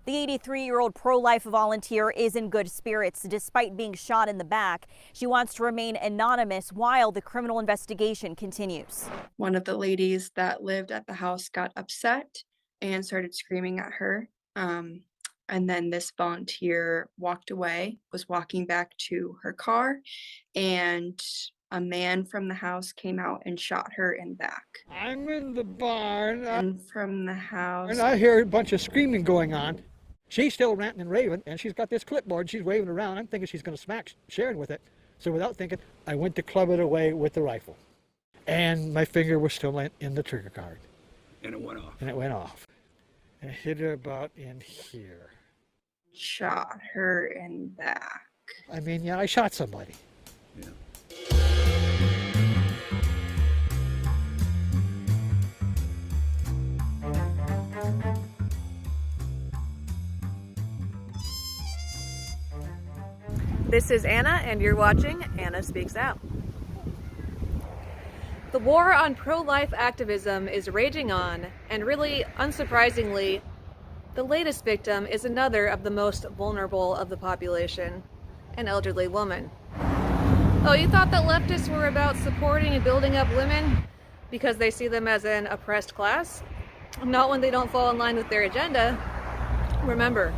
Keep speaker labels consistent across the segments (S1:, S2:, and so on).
S1: The 83-year-old pro-life volunteer is in good spirits despite being shot in the back. She wants to remain anonymous while the criminal investigation continues.
S2: One of the ladies that lived at the house got upset and started screaming at her. And then this volunteer walked away, was walking back to her car, and a man from the house came out and shot her in the back.
S3: I'm in the barn,
S2: And from the
S3: and
S2: house,
S3: I hear a bunch of screaming going on. She's still ranting and raving, and she's got this clipboard. She's waving around. I'm thinking she's going to smack Sharon with it. So without thinking, I went to club it away with the rifle. And my finger was still in the trigger guard.
S4: And it went off.
S3: And it went off. And it hit her about in here.
S2: shot her in the back.
S3: I mean, yeah, I shot somebody.
S4: Yeah.
S5: This is Anna, and you're watching Anna Speaks Out. The war on pro-life activism is raging on, and really, unsurprisingly, the latest victim is another of the most vulnerable of the population, an elderly woman. Oh, you thought that leftists were about supporting and building up women because they see them as an oppressed class? Not when they don't fall in line with their agenda. Remember,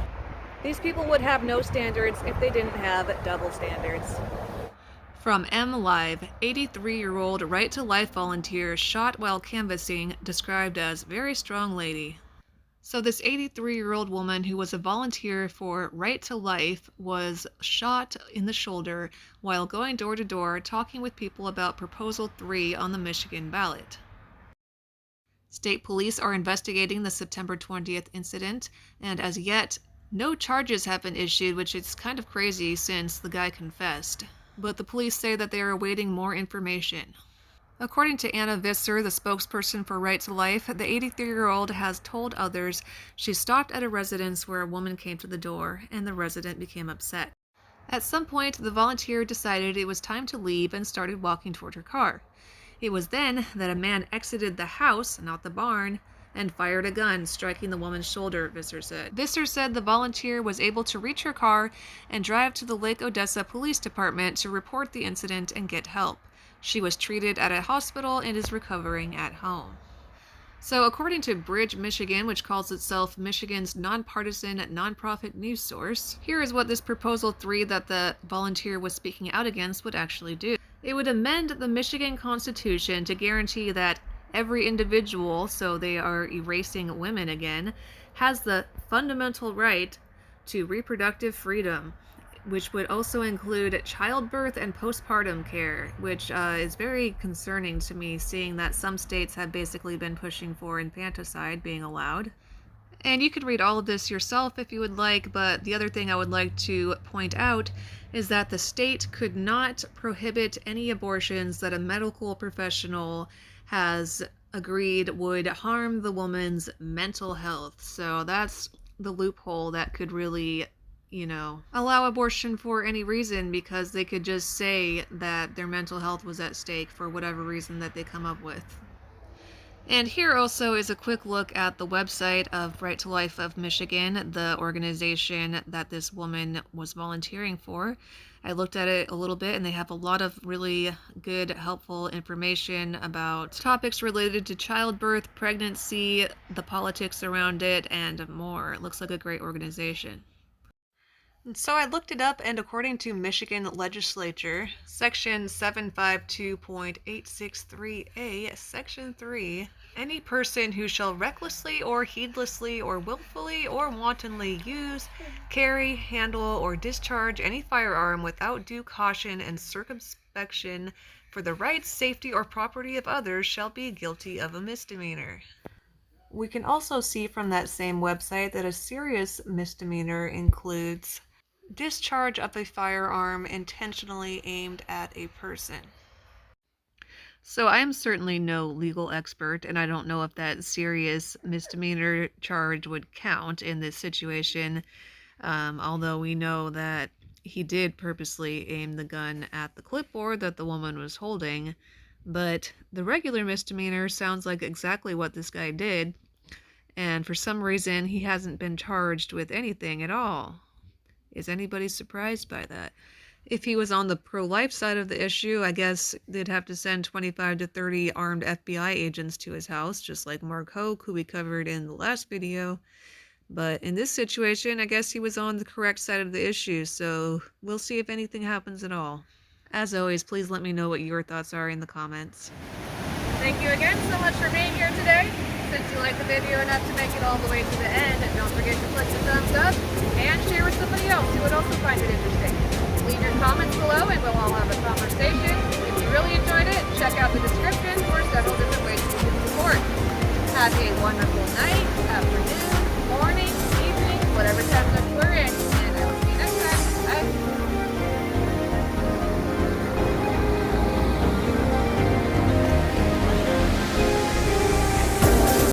S5: these people would have no standards if they didn't have double standards. From M Live, 83-year-old Right to Life volunteer shot while canvassing, described as very strong lady. So this 83-year-old woman who was a volunteer for Right to Life was shot in the shoulder while going door to door talking with people about Proposal 3 on the Michigan ballot. State police are investigating the September 20th incident, and as yet, no charges have been issued, which is kind of crazy since the guy confessed. But the police say that they are awaiting more information. According to Anna Visser, the spokesperson for Right to Life, the 83-year-old has told others she stopped at a residence where a woman came to the door, and the resident became upset. At some point, the volunteer decided it was time to leave and started walking toward her car. It was then that a man exited the house, not the barn, and fired a gun, striking the woman's shoulder, Visser said. Visser said the volunteer was able to reach her car and drive to the Lake Odessa Police Department to report the incident and get help. She was treated at a hospital and is recovering at home. So according to Bridge, Michigan, which calls itself Michigan's nonpartisan nonprofit news source, here is what this Proposal 3 that the volunteer was speaking out against would actually do. It would amend the Michigan Constitution to guarantee that every individual, so they are erasing women again, has the fundamental right to reproductive freedom, which would also include childbirth and postpartum care, which is very concerning to me, seeing that some states have basically been pushing for infanticide being allowed. And you could read all of this yourself if you would like, but the other thing I would like to point out is that the state could not prohibit any abortions that a medical professional has agreed would harm the woman's mental health. So that's the loophole that could really, allow abortion for any reason, because they could just say that their mental health was at stake for whatever reason that they come up with. And here also is a quick look at the website of Right to Life of Michigan, the organization that this woman was volunteering for. I looked at it a little bit, and they have a lot of really good, helpful information about topics related to childbirth, pregnancy, the politics around it, and more. It looks like a great organization. So I looked it up, and according to Michigan legislature, section 752.863A, section 3, any person who shall recklessly or heedlessly or willfully or wantonly use, carry, handle, or discharge any firearm without due caution and circumspection for the rights, safety, or property of others shall be guilty of a misdemeanor. We can also see from that same website that a serious misdemeanor includes discharge of a firearm intentionally aimed at a person. So I am certainly no legal expert, and I don't know if that serious misdemeanor charge would count in this situation, although we know that he did purposely aim the gun at the clipboard that the woman was holding. But the regular misdemeanor sounds like exactly what this guy did. and for some reason he hasn't been charged with anything at all. Is anybody surprised by that? If he was on the pro-life side of the issue, I guess they'd have to send 25 to 30 armed FBI agents to his house, just like Mark Hoke, who we covered in the last video. But in this situation, I guess he was on the correct side of the issue, so we'll see if anything happens at all. As always, please let me know what your thoughts are in the comments. Thank you again so much for being here today. Since you liked the video enough to make it all the way to the end, don't forget to click the thumbs up and share with somebody else who would also find it interesting. Leave your comments below and we'll all have a conversation. If you really enjoyed it, check out the description for several different ways you can support. Have a wonderful night, afternoon, morning, evening, whatever time zone we're in.